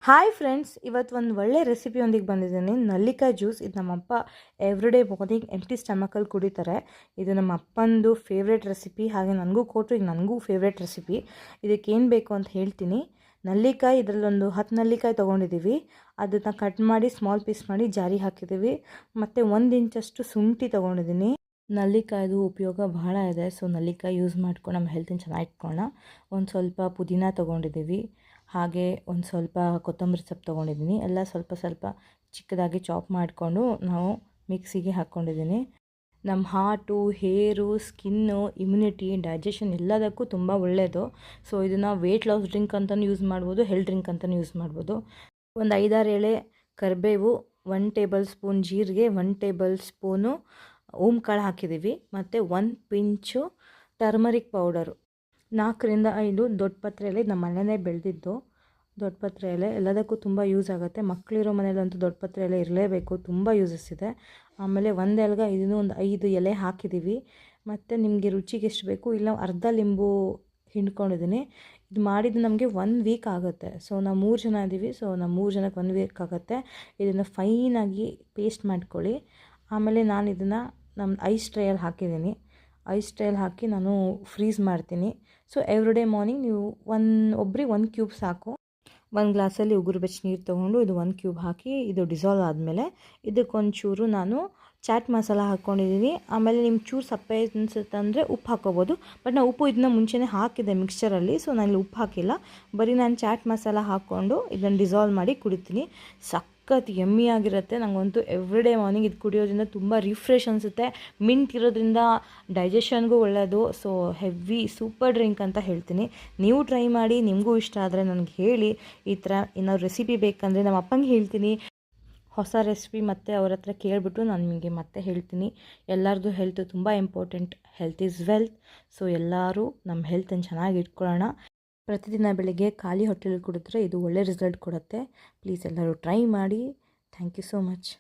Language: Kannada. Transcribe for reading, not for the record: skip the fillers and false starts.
ಹಾಯ್ ಫ್ರೆಂಡ್ಸ್, ಇವತ್ತು ಒಂದು ಒಳ್ಳೆ ರೆಸಿಪಿಯೊಂದಿಗೆ ಬಂದಿದ್ದೀನಿ. ನಲ್ಲಿಕಾಯಿ ಜ್ಯೂಸ್. ಇದು ನಮ್ಮಪ್ಪ ಎವ್ರಿಡೇ ಮಾರ್ನಿಂಗ್ ಎಂಟಿ ಸ್ಟಮಕಲ್ಲಿ ಕುಡಿತಾರೆ. ಇದು ನಮ್ಮ ಅಪ್ಪಂದು ಫೇವ್ರೇಟ್ ರೆಸಿಪಿ. ಹಾಗೆ ನನಗೂ ಕೊಟ್ಟರು, ಇದು ನನಗೂ ಫೇವ್ರೇಟ್ ರೆಸಿಪಿ. ಇದಕ್ಕೇನು ಬೇಕು ಅಂತ ಹೇಳ್ತೀನಿ. ನಲ್ಲಿಕಾಯಿ, ಇದರಲ್ಲೊಂದು 10 ನಲ್ಲಿಕಾಯಿ ತೊಗೊಂಡಿದ್ದೀವಿ. ಅದನ್ನು ಕಟ್ ಮಾಡಿ ಸ್ಮಾಲ್ ಪೀಸ್ ಮಾಡಿ ಜಾರಿಗೆ ಹಾಕಿದ್ದೀವಿ. ಮತ್ತು 1 ಇಂಚಷ್ಟು ಶುಂಠಿ ತೊಗೊಂಡಿದ್ದೀನಿ. ನಲ್ಲಿಕಾಯ್ದು ಉಪಯೋಗ ಬಹಳ ಇದೆ. ಸೊ ನಲ್ಲಿಕಾಯಿ ಯೂಸ್ ಮಾಡ್ಕೊಂಡು ನಮ್ಮ ಹೆಲ್ತನ್ನು ಚೆನ್ನಾಗಿ ಇಟ್ಕೊಳ್ಳೋಣ. ಒಂದು ಸ್ವಲ್ಪ ಪುದೀನ ತೊಗೊಂಡಿದ್ದೀವಿ. ಹಾಗೆ ಒಂದು ಸ್ವಲ್ಪ ಕೊತ್ತಂಬರಿ ಸೊಪ್ಪು ತೊಗೊಂಡಿದ್ದೀನಿ. ಎಲ್ಲ ಸ್ವಲ್ಪ ಸ್ವಲ್ಪ ಚಿಕ್ಕದಾಗಿ ಚಾಪ್ ಮಾಡಿಕೊಂಡು ನಾವು ಮಿಕ್ಸಿಗೆ ಹಾಕ್ಕೊಂಡಿದ್ದೀನಿ. ನಮ್ಮ ಹಾರ್ಟು, ಹೇರು, ಸ್ಕಿನ್ನು, ಇಮ್ಯುನಿಟಿ, ಡೈಜೆಷನ್ ಎಲ್ಲದಕ್ಕೂ ತುಂಬ ಒಳ್ಳೆಯದು. ಸೊ ಇದನ್ನು ವೆಯ್ಟ್ ಲಾಸ್ ಡ್ರಿಂಕ್ ಅಂತಲೂ ಯೂಸ್ ಮಾಡ್ಬೋದು, ಹೆಲ್ತ್ ಡ್ರಿಂಕ್ ಅಂತಲೂ ಯೂಸ್ ಮಾಡ್ಬೋದು. ಒಂದು 5-6 ಎಳೆ ಕರಿಬೇವು, 1 ಟೇಬಲ್ ಸ್ಪೂನ್ ಜೀರಿಗೆ, 1 ಟೇಬಲ್ ಸ್ಪೂನು ಓಂಕಾಳು ಹಾಕಿದ್ದೀವಿ. ಮತ್ತು 1 ಪಿಂಚು ಟರ್ಮರಿಕ್ ಪೌಡರು, 4-5 ದೊಡ್ಡ ಪತ್ರೆ ಎಲೆ. ನಮ್ಮ ಮನೆಯೇ ಬೆಳೆದಿದ್ದು ದೊಡ್ಡ ಪತ್ರೆ ಎಲೆ. ಎಲ್ಲದಕ್ಕೂ ತುಂಬ ಯೂಸ್ ಆಗುತ್ತೆ. ಮಕ್ಕಳಿರೋ ಮನೇಲಂತೂ ದೊಡ್ಡ ಪತ್ರೆ ಎಲೆ ಇರಲೇಬೇಕು, ತುಂಬ ಯೂಸಸ್ ಇದೆ. ಆಮೇಲೆ 1 ಎಲ್ಗ ಇದನ್ನು ಒಂದು 5 ಎಲೆ ಹಾಕಿದ್ದೀವಿ. ಮತ್ತು ನಿಮಗೆ ರುಚಿಗೆ ಎಷ್ಟು ಬೇಕು, ಇಲ್ಲ ಅರ್ಧ ಲಿಂಬು ಹಿಂಡ್ಕೊಂಡಿದ್ದೀನಿ. ಇದು ಮಾಡಿದ್ದು ನಮಗೆ 1 ವೀಕ್ ಆಗುತ್ತೆ. ಸೊ ನಾವು 3 ಜನ ಇದ್ದೀವಿ. ಸೊ ನಾವು 3 ಜನಕ್ಕೆ 1 ವೀಕ್ ಆಗುತ್ತೆ. ಇದನ್ನು ಫೈನಾಗಿ ಪೇಸ್ಟ್ ಮಾಡ್ಕೊಳ್ಳಿ. ಆಮೇಲೆ ನಾನು ಇದನ್ನು ನಮ್ಮ ಐಸ್ ಟ್ರೇಯಲ್ಲಿ ಹಾಕಿದ್ದೀನಿ. ಐಸ್ ಟ್ರೇಯಲ್ಲಿ ಹಾಕಿ ನಾನು ಫ್ರೀಸ್ ಮಾಡ್ತೀನಿ. ಸೊ ಎವ್ರಿಡೇ ಮಾರ್ನಿಂಗ್ ನೀವು ಒಬ್ಬರಿಗೆ 1 ಕ್ಯೂಬ್ ಸಾಕು. 1 ಗ್ಲಾಸಲ್ಲಿ ಉಗುರು ಬೆಚ್ಚ ನೀರು ತೊಗೊಂಡು ಇದು 1 ಕ್ಯೂಬ್ ಹಾಕಿ, ಇದು ಡಿಸಾಲ್ವ್ ಆದಮೇಲೆ ಇದಕ್ಕೊಂಚೂರು ನಾನು ಚಾಟ್ ಮಸಾಲ ಹಾಕ್ಕೊಂಡಿದ್ದೀನಿ. ಆಮೇಲೆ ನಿಮ್ಮ ಚೂರು ಸಪ್ಪೆ ಅನಿಸುತ್ತಂದರೆ ಉಪ್ಪು ಹಾಕ್ಕೋಬೋದು. ಬಟ್ ನಾನು ಉಪ್ಪು ಇದನ್ನ ಮುಂಚೆನೇ ಹಾಕಿದ್ದೆ ಮಿಕ್ಸ್ಚರಲ್ಲಿ. ಸೊ ನಾನು ಉಪ್ಪು ಹಾಕಿಲ್ಲ, ಬರೀ ನಾನು ಚಾಟ್ ಮಸಾಲ ಹಾಕ್ಕೊಂಡು ಇದನ್ನು ಡಿಸಾಲ್ವ್ ಮಾಡಿ ಕುಡಿತೀನಿ. ಸಖತ್ ಯಮ್ಮಿ ಆಗಿರುತ್ತೆ. ನನಗಂತೂ ಎವ್ರಿಡೇ ಮಾರ್ನಿಂಗ್ ಇದು ಕುಡಿಯೋದ್ರಿಂದ ತುಂಬ ರಿಫ್ರೆಶ್ ಅನಿಸುತ್ತೆ. ಮಿಂಟ್ ಇರೋದ್ರಿಂದ ಡೈಜೆಷನ್ಗೂ ಒಳ್ಳೆಯದು. ಸೊ ಹೆವಿ ಸೂಪರ್ ಡ್ರಿಂಕ್ ಅಂತ ಹೇಳ್ತೀನಿ. ನೀವು ಟ್ರೈ ಮಾಡಿ, ನಿಮಗೂ ಇಷ್ಟ ಆದರೆ ನನಗೆ ಹೇಳಿ. ಈ ಥರ ಏನಾದ್ರು ರೆಸಿಪಿ ಬೇಕಂದರೆ ನಮ್ಮ ಅಪ್ಪಂಗೆ ಹೇಳ್ತೀನಿ, ಹೊಸ ರೆಸಿಪಿ ಮತ್ತು ಅವ್ರ ಹತ್ರ ಕೇಳಿಬಿಟ್ಟು ನಾನು ನಿಮಗೆ ಮತ್ತೆ ಹೇಳ್ತೀನಿ. ಎಲ್ಲರದ್ದು ಹೆಲ್ತ್ ತುಂಬ important. Health is wealth. So ಎಲ್ಲರೂ ನಮ್ಮ ಹೆಲ್ತನ್ನು ಚೆನ್ನಾಗಿ ಇಟ್ಕೊಳ್ಳೋಣ. ಪ್ರತಿದಿನ ಬೆಳಗ್ಗೆ ಖಾಲಿ ಹೊಟ್ಟೆಲಿ ಕುಡಿದ್ರೆ ಇದು ಒಳ್ಳೆ ರಿಸಲ್ಟ್ ಕೊಡುತ್ತೆ. ಪ್ಲೀಸ್ ಎಲ್ಲರೂ ಟ್ರೈ ಮಾಡಿ. Thank you so much.